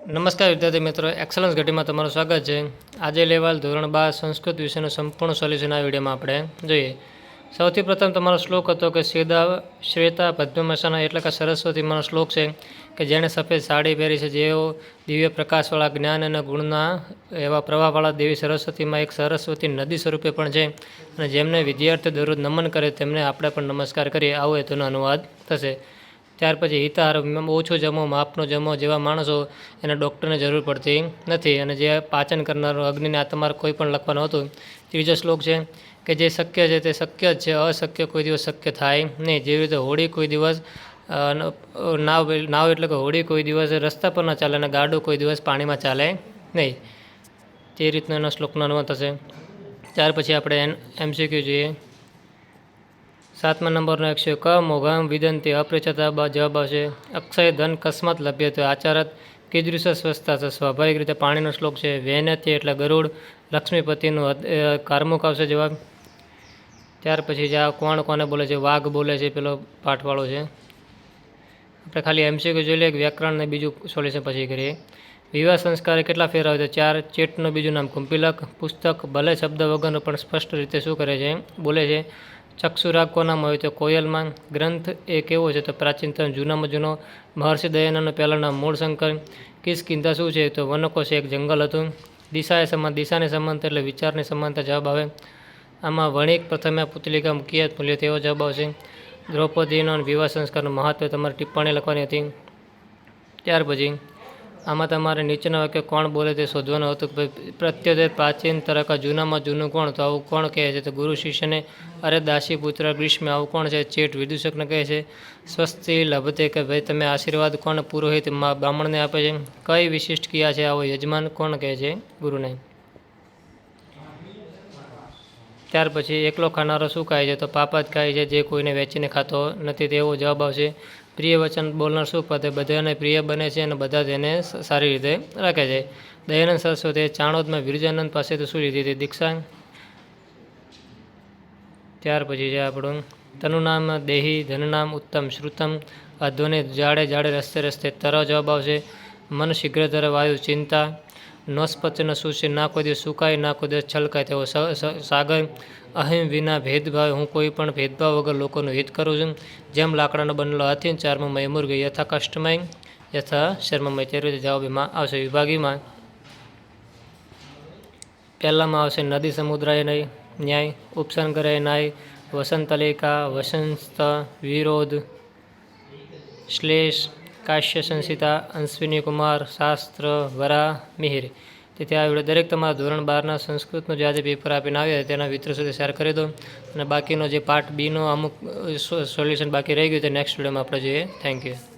નમસ્કાર વિદ્યાર્થી મિત્રો, એક્સલન્સ ઘટીમાં તમારું સ્વાગત છે। આજે લેવાલ ધોરણ 12 સંસ્કૃત વિષયનું સંપૂર્ણ સોલ્યુશન આ વિડીયોમાં આપણે જોઈએ। સૌથી પ્રથમ તમારો શ્લોક હતો કે શ્વેતા પદ્મવસના એટલે કે સરસ્વતીમાંનો શ્લોક છે કે જેણે સફેદ સાડી પહેરી છે, જેઓ દિવ્ય પ્રકાશવાળા જ્ઞાન અને ગુણના એવા પ્રવાહવાળા દેવી સરસ્વતીમાં એક સરસ્વતી નદી સ્વરૂપે પણ છે અને જેમને વિદ્યાર્થીઓ દરરોજ નમન કરે તેમને આપણે પણ નમસ્કાર કરીએ, આવો હેતુનો અનુવાદ થશે। ત્યાર પછી હિતાહાર ઓછું જમો માપનો જમો જેવા માણસો એને ડૉક્ટરની જરૂર પડતી નથી અને જે પાચન કરનારો અગ્નિને આ તમારે કોઈ પણ લખવાનું હતું। ત્રીજો શ્લોક છે કે જે શક્ય છે તે શક્ય જ છે, અશક્ય કોઈ દિવસ શક્ય થાય નહીં। જેવી રીતે હોડી કોઈ દિવસ નાવ એટલે કે હોડી કોઈ દિવસ રસ્તા પર ન ચાલે અને ગાડું કોઈ દિવસ પાણીમાં ચાલે નહીં, તે રીતનો એનો શ્લોકનો અનુવાદ થશે। ત્યાર પછી આપણે MCQ જોઈએ। 7મા નંબરનો એક છે ક મોઘમ વિદંતી અપ્રચતા જવાબ આવશે। અક્ષય ધન કસ્માત લભ્ય તો આચારત કીદૃશ સ્વસ્થતા છે, સ્વાભાવિક રીતે પાણીનો શ્લોક છે। વૈનત્ય એટલે ગરુડ, લક્ષ્મીપતિનું કારમુખ આવશે જવાબ। ત્યાર પછી જે આ કોણ કોને બોલે છે, વાઘ બોલે છે, પેલો પાઠવાળો છે। આપણે ખાલી MCQ જોઈ લઈએ, વ્યાકરણ ને બીજું સોલ્યુશન પછી કરીએ। વિવાહ સંસ્કારે કેટલા ફેર આવે છે? 4। ચેટનું બીજું નામ કુંપિલક। પુસ્તક ભલે શબ્દ વગરનું પણ સ્પષ્ટ રીતે શું કરે છે, બોલે છે। ચક્ષુરાગ કોનામાં હોય તો કોયલમાં। ગ્રંથ એ કેવો છે તો પ્રાચીનતમ જૂનામાં જૂનો। મહર્ષિ દયાનંદનું પહેલાં નામ મૂળશંકર। કિષ્કિંધા શું છે તો વનકોશ એક જંગલ હતું। દિશાએ સમાન, દિશાની સમાનતા એટલે વિચારની સમાનતા જવાબ આવે। આમાં વણિક પ્રથમે પુતલિકા મુકિયાત મૂલ્ય તેવો જવાબ આવશે। દ્રૌપદીનો વિવાહ સંસ્કારનું મહત્વ તમારે ટિપ્પણી લખવાની હતી। ત્યાર પછી આમાં તમારે નીચેના વાક્ય કોણ બોલે તે શોધવાનું હતું કે પ્રત્યોદય પ્રાચીન તરકા જૂનામાં જૂનું કોણ, તો આવું કોણ કહે છે તો ગુરુ શિષ્યને। અરે દાસી પુત્ર ગ્રીષ્મ આવું કોણ છે? ચેટ વિદૂષકને કહે છે। સ્વસ્તિ લભતે કે ભાઈ તમે આશીર્વાદ કોણ પુરોહિત બ્રાહ્મણને આપે છે। કઈ વિશિષ્ટ ક્રિયા છે આવો યજમાન કોણ કહે છે? ગુરુને। ત્યાર પછી એકલો ખાનારો શું ખાય છે તો પાપા જ ખાય છે, જે કોઈને વેચીને ખાતો નથી તેવો જવાબ આવશે। પ્રિય વચન બોલનાર શું પતે બધાને પ્રિય બને છે અને બધા તેને સારી રીતે રાખે છે। દયાનંદ સરસ્વતીએ ચાણોદમાં વિરજાનંદ પાસેથી શું લીધી હતી? દીક્ષા। ત્યાર પછી છે આપણું તનુનામ દેહી, ધનનામ ઉત્તમ શ્રુતમ, અધ્વને જાડે જાડે રસ્તે રસ્તે તર જવાબ આવશે। મન શીઘ્ર ધરે વાયુ ચિંતા। નોસ્પત્યનો શું છે? ના કોઈ દિવસ સુકાય ના કોઈ દિવસ છલકાય તેવો સાગર। અહિમ વિના ભેદભાવ હું કોઈ પણ ભેદભાવ વગર લોકોનું હિત કરું છું। જેમ લાકડાનો બનેલો હાથી, 4મો મય મુર્ગ યથા કષ્ટમય યથા શર્મમય, તે રીતે જવાબ એમાં આવશે વિભાગીમાં। પહેલામાં આવશે નદી સમુદ્રાય ન્યાય, ઉપસંગરય ન્યાય, વસંતલિકા, વસંત, વિરોધ, શ્લેષ, કાશ્ય સંહિતા, અશ્વિની કુમાર, શાસ્ત્ર, વરા, મિહિર। તેથી આ વિડીયો દરેક તમારા ધોરણ 12ના સંસ્કૃતનું જે આજે પેપર આપીને આવ્યા તેના મિત્રો સુધી શેર કરી દો અને બાકીનો જે પાર્ટ બીનો અમુક સોલ્યુશન બાકી રહી ગયું તે નેક્સ્ટ વિડીયોમાં આપણે જોઈએ। Thank you.